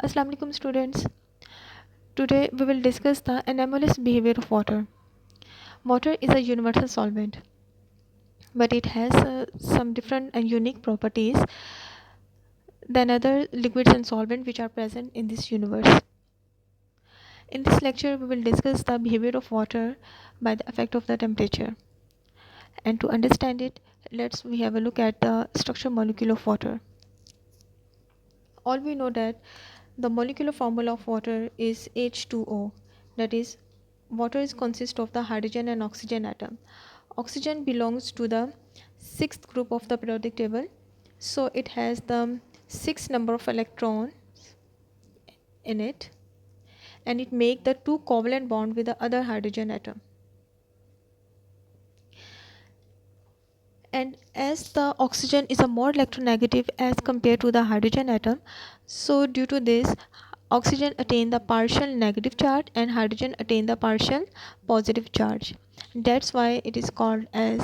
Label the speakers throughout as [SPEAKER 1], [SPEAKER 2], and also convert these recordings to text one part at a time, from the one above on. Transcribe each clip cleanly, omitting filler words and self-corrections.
[SPEAKER 1] Assalamu alaikum students. Today we will discuss the anomalous behavior of water. Water is a universal solvent, but it has some different and unique properties than other liquids and solvents which are present in this universe. In this lecture we will discuss the behavior of water by the effect of the temperature. And to understand it, we have a look at the structure molecule of water. All we know that the molecular formula of water is H2O, that is, water is consist of the hydrogen and oxygen atom. Oxygen belongs to the sixth group of the periodic table, so it has the sixth number of electrons in it, and it make the two covalent bond with the other hydrogen atom. And as the oxygen is a more electronegative as compared to the hydrogen atom, so due to this oxygen attain the partial negative charge and hydrogen attain the partial positive charge. That's why it is called as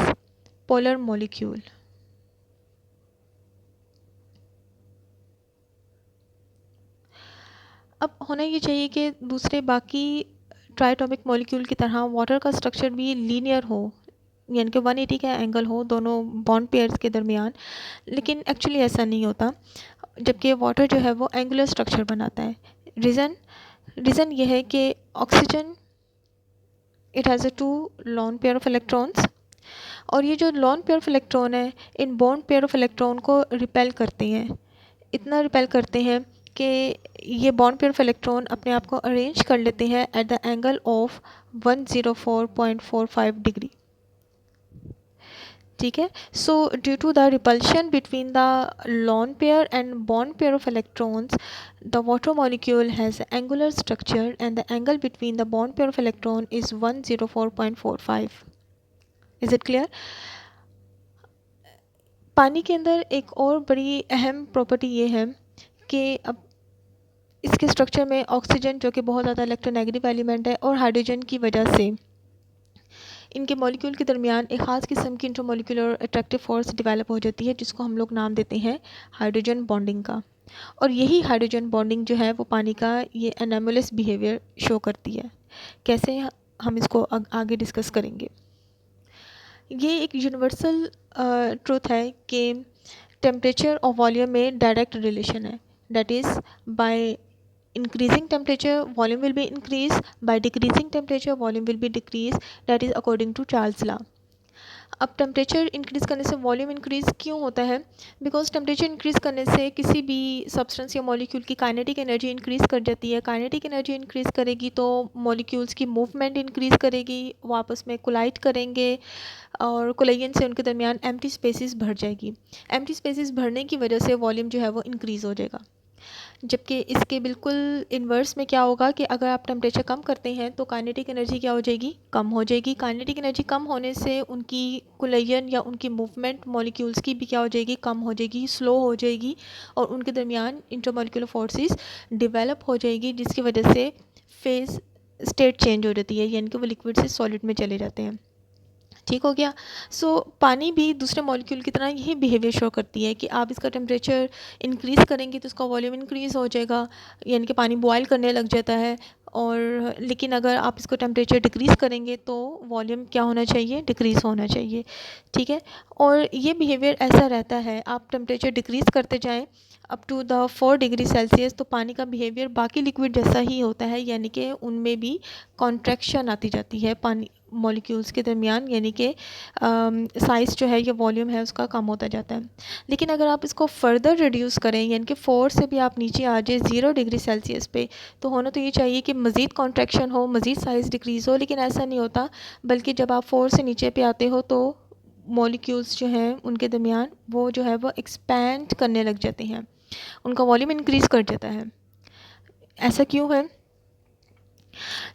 [SPEAKER 1] polar molecule. अब होना ये चाहिए कि दूसरे बाकी triatomic molecule की तरह water का स्ट्रक्चर भी लीनियर हो, यानी कि 180 का एंगल हो दोनों बॉन्ड पेयर्स के दरमियान, लेकिन एक्चुअली ऐसा नहीं होता, जबकि वाटर जो है वो एंगुलर स्ट्रक्चर बनाता है. रीज़न ये है कि oxygen it has a two lone pair of electrons, और ये जो लॉन पेयर ऑफ इलेक्ट्रॉन है इन बॉन्ड पेयर ऑफ इलेक्ट्रॉन को रिपेल करते हैं, इतना रिपेल करते हैं कि ये बॉन्ड पेयर ऑफ इलेक्ट्रॉन अपने आप को अरेंज कर लेते हैं at the angle of 104.45 degree. ठीक है. So due to the repulsion between the lone pair and bond pair of electrons, the water molecule has angular structure and the angle between the bond pair of electron is 104.45. Is it clear? पानी के अंदर एक और बड़ी अहम property ये है कि अब इसके स्ट्रक्चर में ऑक्सीजन जो कि बहुत ज़्यादा इलेक्ट्रोनेगेटिव एलिमेंट है और हाइड्रोजन की वजह से इनके मॉलिक्यूल के दरमियान एक ख़ास किस्म की इंटरमॉलिक्यूलर अट्रैक्टिव फोर्स डेवलप हो जाती है, जिसको हम लोग नाम देते हैं हाइड्रोजन बॉन्डिंग का. और यही हाइड्रोजन बॉन्डिंग जो है वो पानी का ये एनोमलस बिहेवियर शो करती है. कैसे, हम इसको आगे डिस्कस करेंगे. ये एक यूनिवर्सल ट्रूथ है कि टेम्परेचर और वॉल्यूम में डायरेक्ट रिलेशन है. That is by increasing temperature volume will be increased, by decreasing temperature volume will be decreased. That is according to Charles law. अब टेम्परेचर इंक्रीज़ करने से वॉल्यूम इंक्रीज़ क्यों होता है? बिकॉज टेम्परेचर इंक्रीज़ करने से किसी भी सब्सटेंस या मॉलिक्यूल की काइनेटिक एनर्जी इंक्रीज़ कर जाती है. काइनेटिक एनर्जी इंक्रीज़ करेगी तो मॉलिक्यूल्स की मूवमेंट इंक्रीज़ करेगी, वो आपस में कोलाइड करेंगे और कोलाइजन से उनके दरमियान एम्प्टी स्पेसेस भर जाएगी. एम्प्टी स्पेसेस भरने की वजह से वॉल्यूम जो है वो इंक्रीज़ हो जाएगा. जबकि इसके बिल्कुल इन्वर्स में क्या होगा कि अगर आप टेम्परेचर कम करते हैं तो काइनेटिक एनर्जी क्या हो जाएगी? कम हो जाएगी. काइनेटिक एनर्जी कम होने से उनकी कोलिजन या उनकी मूवमेंट मॉलिक्यूल्स की भी क्या हो जाएगी? कम हो जाएगी, स्लो हो जाएगी, और उनके दरमियान इंटरमॉलिक्यूलर फोर्सेस डेवलप हो जाएगी, जिसकी वजह से फेज स्टेट चेंज हो जाती है, यानी कि वो लिक्विड से सॉलिड में चले जाते हैं. ठीक हो गया. सो पानी भी दूसरे मॉलिक्यूल की तरह यही बिहेवियर शो करती है कि आप इसका टेम्परेचर इंक्रीज़ करेंगे तो इसका वॉल्यूम इंक्रीज़ हो जाएगा, यानी कि पानी बॉयल करने लग जाता है. और लेकिन अगर आप इसको टेम्परेचर डिक्रीज़ करेंगे तो वॉल्यूम क्या होना चाहिए? डिक्रीज़ होना चाहिए. ठीक है. और ये बिहेवियर ऐसा रहता है, आप टेम्परेचर डिक्रीज़ करते जाएँ up to the 4 degree Celsius, तो पानी का बिहेवियर बाकी लिक्विड जैसा ही होता है, यानी कि उनमें भी कॉन्ट्रैक्शन आती जाती है पानी मॉलिक्यूल्स के दरमियान, यानी कि साइज़ जो है या वॉल्यूम है उसका कम होता जाता है. लेकिन अगर आप इसको फर्दर रिड्यूस करें, यानी कि 4 से भी आप नीचे आ जाए 0 डिग्री सेल्सियस पे, तो होना तो ये चाहिए कि मज़ीद कॉन्ट्रैक्शन हो, मज़ीद साइज़ डिक्रीज़ हो, लेकिन ऐसा नहीं होता. बल्कि जब आप 4 से नीचे पे आते हो तो मॉलिक्यूल्स जो हैं उनके दरमियान वो जो है वो एक्सपैंड करने लग जाते हैं, उनका वॉल्यूम इंक्रीज़ कर जाता है. ऐसा क्यों है?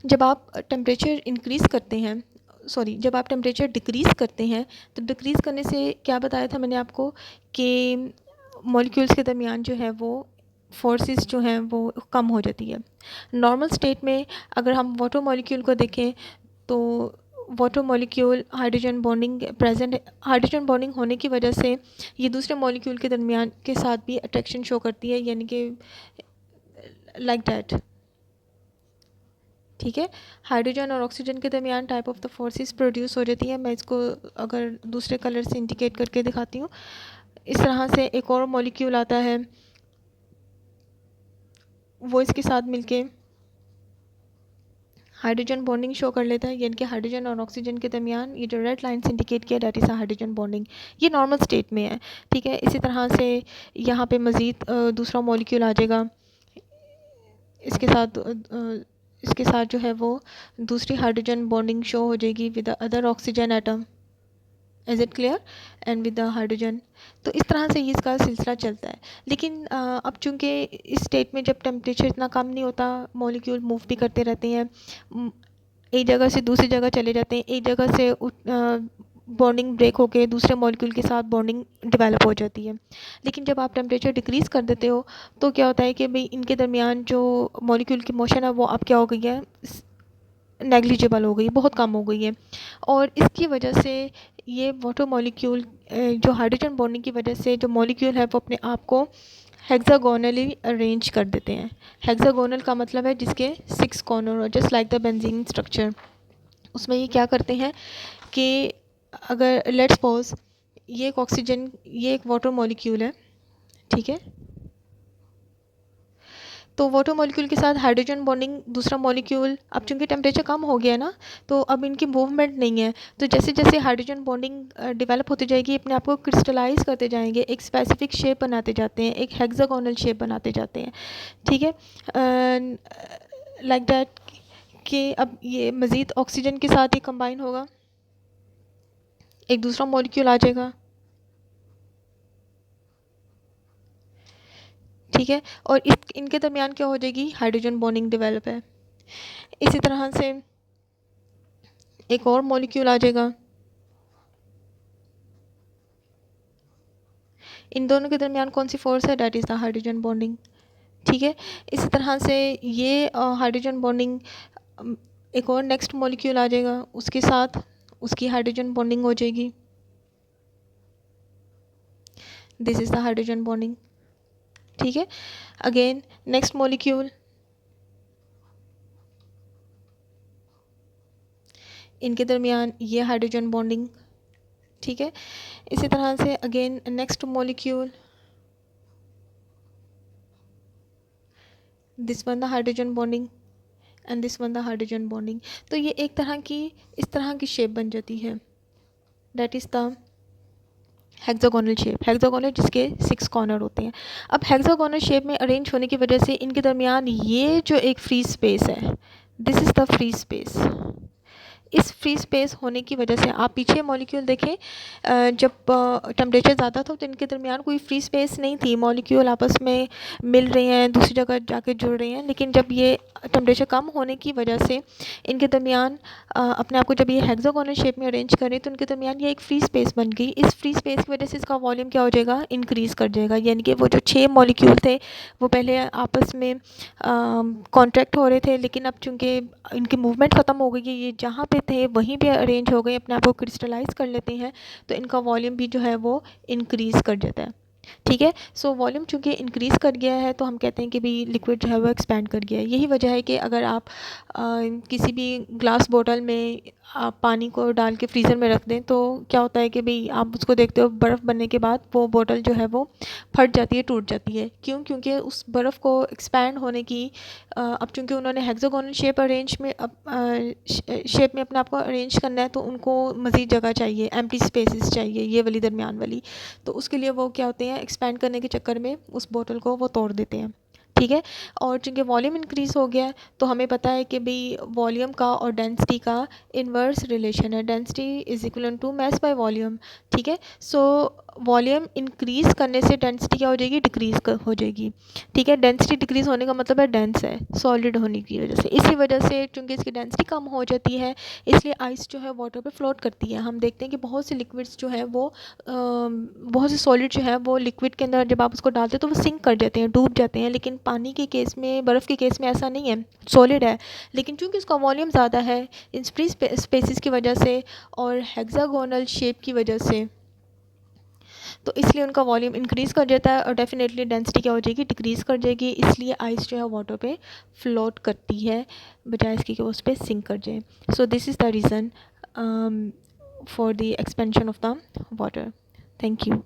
[SPEAKER 1] जब आप टेम्परेचर इंक्रीज़ करते हैं, जब आप टेम्परेचर डिक्रीज़ करते हैं, तो डिक्रीज़ करने से क्या बताया था मैंने आपको कि मॉलिक्यूल्स के दरमियान जो है वो फोर्सेस जो हैं वो कम हो जाती है. नॉर्मल स्टेट में अगर हम वाटर मॉलिक्यूल को देखें तो water molecule hydrogen bonding present, hydrogen bonding होने की वजह से ये दूसरे मॉलिक्यूल के दरमियान के साथ भी अट्रैक्शन शो करती है, यानी कि लाइक दैट। ठीक है, हाइड्रोजन और ऑक्सीजन के दरमियान type of the forces produce हो जाती है। मैं इसको अगर दूसरे कलर से इंडिकेट करके दिखाती हूँ, इस तरह से एक और मॉलिक्यूल आता है, वो इसके साथ मिलके हाइड्रोजन बॉन्डिंग शो कर लेता है, यानी कि हाइड्रोजन और ऑक्सीजन के दरमियान ये जो रेड लाइन्स इंडिकेट किया that is a hydrogen bonding. ये नॉर्मल स्टेट में है। ठीक है, इसी तरह से यहाँ पे मज़ीद दूसरा मॉलिक्यूल आ जाएगा, इसके साथ इसके साथ जो है वो दूसरी हाइड्रोजन बॉन्डिंग शो हो जाएगी with the other oxygen atom. Is it clear? And with the hydrogen. तो इस तरह से ये इसका सिलसिला चलता है। लेकिन अब चूँकि इस स्टेट में जब टेम्परेचर इतना कम नहीं होता, मॉलिक्यूल मूव भी करते रहते हैं, एक जगह से दूसरी जगह चले जाते हैं, एक जगह से बॉन्डिंग ब्रेक होकर दूसरे मॉलिक्यूल के साथ बॉन्डिंग डेवलप हो जाती है। लेकिन जब आप टेम्परेचर डिक्रीज़ कर देते हो तो क्या होता है कि भाई इनके दरमियान जो मॉलिक्यूल की मोशन है वो अब क्या हो गई है, नेग्लिजिबल हो गई, बहुत कम हो गई है। और इसकी वजह से ये वाटर मॉलिक्यूल जो हाइड्रोजन बॉन्डिंग की वजह से जो मॉलिक्यूल है वो अपने आप को हेक्सागोनली अरेंज कर देते हैं। हेक्सागोनल का मतलब है जिसके 6 कॉर्नर हो, just like the benzene structure. उसमें ये क्या करते हैं कि अगर लेट्स सपोज ये एक ऑक्सीजन, ये एक वाटर मॉलिक्यूल है, ठीक है, तो वाटर मॉलिक्यूल के साथ हाइड्रोजन बॉन्डिंग दूसरा मॉलिक्यूल, अब चूंकि टेम्परेचर कम हो गया ना तो अब इनकी मूवमेंट नहीं है, तो जैसे जैसे हाइड्रोजन बॉन्डिंग डेवलप होती जाएगी अपने आप को क्रिस्टलाइज करते जाएंगे, एक स्पेसिफिक शेप बनाते जाते हैं, एक हेक्सागोनल शेप बनाते जाते हैं। ठीक है, लाइक दैट कि अब ये मज़ीद ऑक्सीजन के साथ ही कंबाइन होगा, एक दूसरा मॉलिक्यूल आ जाएगा। ठीक है, और इनके दरमियान क्या हो जाएगी, हाइड्रोजन बॉन्डिंग डेवलप है। इसी तरह से एक और मॉलिक्यूल आ जाएगा, इन दोनों के दरमियान कौन सी फोर्स है, that is the hydrogen bonding. ठीक है, इसी तरह से ये हाइड्रोजन बॉन्डिंग, एक और नेक्स्ट मॉलिक्यूल आ जाएगा, उसके साथ उसकी हाइड्रोजन बॉन्डिंग हो जाएगी, this is the hydrogen bonding. ठीक है, अगेन नेक्स्ट मॉलिक्यूल, इनके दरमियान ये हाइड्रोजन बॉन्डिंग। ठीक है, इसी तरह से again next molecule, this one the hydrogen bonding and this one the hydrogen bonding. तो ये एक तरह की इस तरह की शेप बन जाती है, that is the hexagonal shape. Hexagonal जिसके 6 कॉर्नर होते हैं। अब हेक्सागोनल शेप में अरेंज होने की वजह से इनके दरमियान ये जो एक फ्री स्पेस है, this is the free space. इस फ्री स्पेस होने की वजह से आप पीछे मॉलिक्यूल देखें, जब टेम्परेचर ज़्यादा था तो इनके दरमियान कोई फ्री स्पेस नहीं थी, मॉलिक्यूल आपस में मिल रहे हैं, दूसरी जगह जाके जुड़ रहे हैं। लेकिन जब ये टेम्परेचर कम होने की वजह से इनके दरमियान अपने आप को जब ये हेक्सागोनल शेप में अरेंज करें तो इनके दरमियान ये एक फ्री स्पेस बन गई। इस फ्री स्पेस की वजह से इसका वॉल्यूम क्या हो जाएगा, इंक्रीज़ कर जाएगा। यानी कि वो जो 6 मॉलिक्यूल थे वो पहले आपस में कॉन्ट्रैक्ट हो रहे थे, लेकिन अब चूँकि इनकी मूवमेंट ख़त्म हो गई है, ये जहाँ पे थे वहीं पे अरेंज हो गए, अपने आप को क्रिस्टलाइज कर लेते हैं, तो इनका वॉल्यूम भी जो है वो इंक्रीज़ कर जाता है। ठीक है, सो वॉल्यूम चूँकि इंक्रीज़ कर गया है तो हम कहते हैं कि भाई लिक्विड जो है वो एक्सपैंड कर गया है। यही वजह है कि अगर आप किसी भी ग्लास बोतल में आप पानी को डाल के फ्रीज़र में रख दें तो क्या होता है कि भाई आप उसको देखते हो बर्फ़ बनने के बाद वो बोतल जो है वो फट जाती है, टूट जाती है। क्यों? क्योंकि उस बर्फ़ को एक्सपैंड होने की अब चूँकि उन्होंने हेक्सागोनल शेप अरेंज में शेप में अपने आप को अरेंज करना है तो उनको मज़ीद जगह चाहिए, एम्प्टी स्पेसेस चाहिए, ये वाली दरमियान वाली। तो उसके लिए वो क्या होते हैं, एक्सपैंड करने के चक्कर में उस बोतल को वो तोड़ देते हैं। ठीक है, और चूँकि वॉल्यूम इंक्रीज़ हो गया है तो हमें पता है कि भाई वॉल्यूम का और डेंसिटी का इन्वर्स रिलेशन है, density is equal to mass by volume. ठीक है, सो वॉल्यूम इंक्रीज़ करने से डेंसिटी क्या हो जाएगी, डिक्रीज़ हो जाएगी। ठीक है, डेंसिटी डिक्रीज़ होने का मतलब है डेंस है, सॉलिड होने की वजह से। इसी वजह से चूँकि इसकी डेंसिटी कम हो जाती है इसलिए आइस जो है वाटर पे फ्लोट करती है। हम देखते हैं कि बहुत से लिक्विड्स जो है वो बहुत से सॉलिड जो है वो लिक्विड के अंदर जब आप उसको डालते हैं तो वो सिंक कर जाते हैं, डूब जाते हैं। लेकिन पानी के केस में, बर्फ़ के केस में ऐसा नहीं है, सॉलिड है। लेकिन चूँकि उसका वॉल्यूम ज़्यादा है इन फ्री स्पेसिस की वजह से और हेक्सागोनल शेप की वजह से, तो इसलिए उनका वॉल्यूम इंक्रीज़ कर जाता है और डेफिनेटली डेंसिटी क्या हो जाएगी, डिक्रीज़ कर जाएगी। इसलिए आइस जो है वाटर पे फ्लोट करती है बजाय इसकी कि वो उस पर सिंक कर जाए। So this is the reason for the expansion of the water. Thank you.